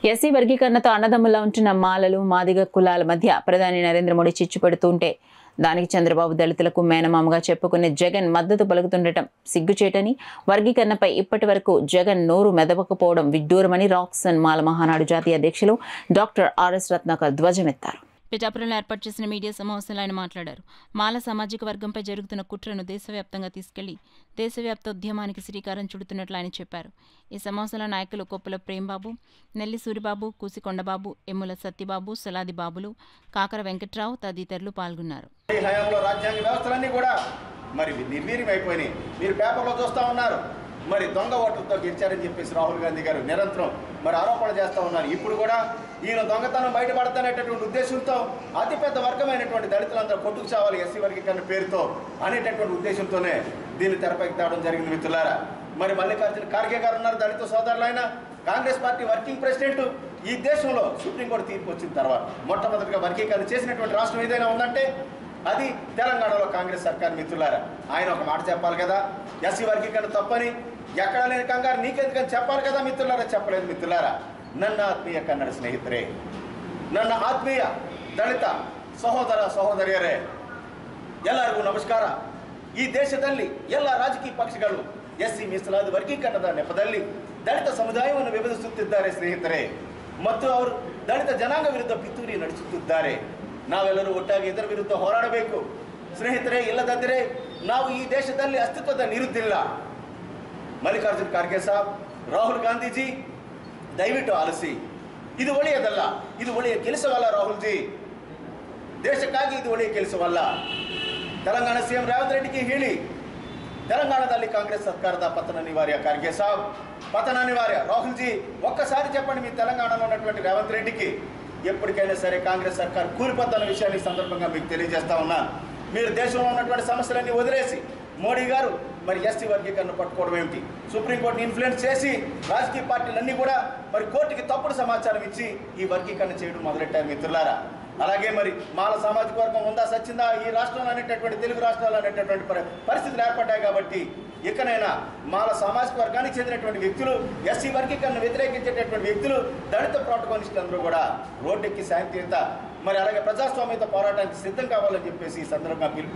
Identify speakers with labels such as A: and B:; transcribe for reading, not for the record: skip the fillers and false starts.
A: SC వర్గీకరణతో అన్నదమ్ములా ఉంటున్న మాలలు మాదిగ కులాల మధ్య ప్రధాని నరేంద్ర మోడీ చిచ్చు పెడుతుంటే దానికి చంద్రబాబు దళితులకు మేనమామగా చెప్పుకునే జగన్ మద్దతు పలుకుతుండటం సిగ్గుచేటని, వర్గీకరణపై ఇప్పటి వరకు జగన్ నోరు మెదవకపోవడం విడ్డూరమని రాక్సన్ మాల మహానాడు జాతీయ అధ్యక్షులు డాక్టర్ ఆర్ఎస్ రత్నాకర్ ధ్వజమెత్తారు.
B: పిఠాపురంలో ఏర్పాటు చేసిన మీడియా సమావేశంలో ఆయన మాట్లాడారు. మాల సామాజిక వర్గంపై జరుగుతున్న కుట్రను దేశవ్యాప్తంగా తీసుకెళ్లి దేశవ్యాప్త ఉద్యమానికి శ్రీకారం చుడుతున్నట్లు ఆయన చెప్పారు. ఈ సమావేశంలో నాయకులు కొప్పుల ప్రేమబాబు, నెల్లి సూరిబాబు, కూసికొండబాబు, ఎమ్ముల సత్యబాబు, సలాది బాబులు, కాకర వెంకట్రావు తదితరులు పాల్గొన్నారు.
C: మరి దొంగ ఓట్లతో గెలిచారని చెప్పేసి రాహుల్ గాంధీ గారు నిరంతరం ఆరోపణలు చేస్తూ ఉన్నారు. ఇప్పుడు కూడా ఈయన దొంగతనం బయటపడతానేటటువంటి ఉద్దేశంతో అతిపెద్ద వర్గమైనటువంటి దళితులందరూ కొట్టుకు చావాలి ఎస్సీ వర్గీకరణ పేరుతో అనేటటువంటి ఉద్దేశంతోనే దీన్ని తెరపైకి తేవడం జరిగింది. మిత్రులారా, మరి మల్లికార్జున ఖార్గే గారు ఉన్నారు, దళిత సోదరులైన కాంగ్రెస్ పార్టీ వర్కింగ్ ప్రెసిడెంట్. ఈ దేశంలో సుప్రీంకోర్టు తీర్పు వచ్చిన తర్వాత మొట్టమొదటిగా వర్గీకరణ చేసినటువంటి రాష్ట్రం ఏదైనా ఉందంటే అది తెలంగాణలో కాంగ్రెస్ సర్కార్. మిత్రులారా, ఆయన ఒక మాట చెప్పాలి కదా, ఎస్సీ వర్గీకరణ తప్పని. ఎక్కడ లేని కంగారు నీకెందుకని చెప్పాలి కదా మిత్రులారా. చెప్పలేదు. మిత్రులారా, ನನ್ನ ಆತ್ಮೀಯ ಕನ್ನಡ ಸ್ನೇಹಿತರೆ, ನನ್ನ ಆತ್ಮೀಯ ದಲಿತ ಸಹೋದರ ಸಹೋದರಿಯರೇ, ಎಲ್ಲರಿಗೂ ನಮಸ್ಕಾರ. ಈ ದೇಶದಲ್ಲಿ ಎಲ್ಲ ರಾಜಕೀಯ ಪಕ್ಷಗಳು ಎಸ್ಸಿ ಮೀಸಲಾದ ವರ್ಗೀಕರಣದ ನೆಪದಲ್ಲಿ ದಲಿತ ಸಮುದಾಯವನ್ನು ವಿಭಜಿಸುತ್ತಿದ್ದಾರೆ ಸ್ನೇಹಿತರೆ, ಮತ್ತು ಅವರು ದಲಿತ ಜನಾಂಗ ವಿರುದ್ಧ ಪಿತೂರಿ ನಡೆಸುತ್ತಿದ್ದಾರೆ. ನಾವೆಲ್ಲರೂ ಒಟ್ಟಾಗಿ ಇದರ ವಿರುದ್ಧ ಹೋರಾಡಬೇಕು ಸ್ನೇಹಿತರೆ. ಇಲ್ಲದಿದ್ದರೆ ನಾವು ಈ ದೇಶದಲ್ಲಿ ಅಸ್ತಿತ್ವದ ನಿರುದ್ದಿಲ್ಲ. ಮಲ್ಲಿಕಾರ್ಜುನ ಖರ್ಗೆ ಸಾಬ್, ರಾಹುಲ್ ಗಾಂಧೀಜಿ, ದಯವಿಟ್ಟು ಆಲಿಸಿ. ಇದು ಒಳ್ಳೆಯದಲ್ಲ, ಇದು ಒಳ್ಳೆಯ ಕೆಲಸವಲ್ಲ. ರಾಹುಲ್ಜಿ, ದೇಶಕ್ಕಾಗಿ ಇದು ಒಳ್ಳೆಯ ಕೆಲಸವಲ್ಲ. ತೆಲಂಗಾಣ ಸಿಎಂ ರೇವಂತ್ ರೆಡ್ಡಿಗೆ ಹೇಳಿ, తెలంగాణದಲ್ಲಿ కాంగ్రెస్ సర్కాರದ పతన అనివార్య. ఖర్గే సాబ్, పతన అనివార్య. రాహుల్జీ, ఒక్కసారి చెప్పండి మీ తెలంగాణలో ఉన్నటువంటి రేవంత్ రెడ్డికి, ఎప్పటికైనా సరే కాంగ్రెస్ సర్కార్ కూలిపోతున్న విషయాన్ని సందర్భంగా మీకు తెలియజేస్తా ఉన్నా. మీరు దేశంలో ఉన్నటువంటి సమస్యలన్నీ వదిలేసి మోడీ గారు మరి ఎస్సీ వర్గీకరణ పట్టుకోవడం ఏమిటి? సుప్రీంకోర్టుని ఇన్ఫ్లుయెన్స్ చేసి రాజకీయ పార్టీలన్నీ కూడా మరి కోర్టుకి తప్పుడు సమాచారం ఇచ్చి ఈ వర్గీకరణ చేయడం మొదలెట్టారు. మిత్రులారా, అలాగే మరి మాల సామాజిక వర్గం ఉందా సచ్చిందా ఈ రాష్ట్రంలో అనేటటువంటి తెలుగు రాష్ట్రాలు అనేటటువంటి పరిస్థితులు ఏర్పడ్డాయి. కాబట్టి ఇకనైనా మాల సామాజిక వర్గానికి చెందినటువంటి వ్యక్తులు, ఎస్సీ వర్గీకరణ వ్యతిరేకించేటటువంటి వ్యక్తులు, దళిత ప్రోటోకానిస్టులు అందరూ కూడా రోడ్డెక్కి శాంతియుత మరి అలాగే ప్రజాస్వామ్యత పోరాటానికి సిద్ధం కావాలని చెప్పేసి ఈ సందర్భంగా పిలుపు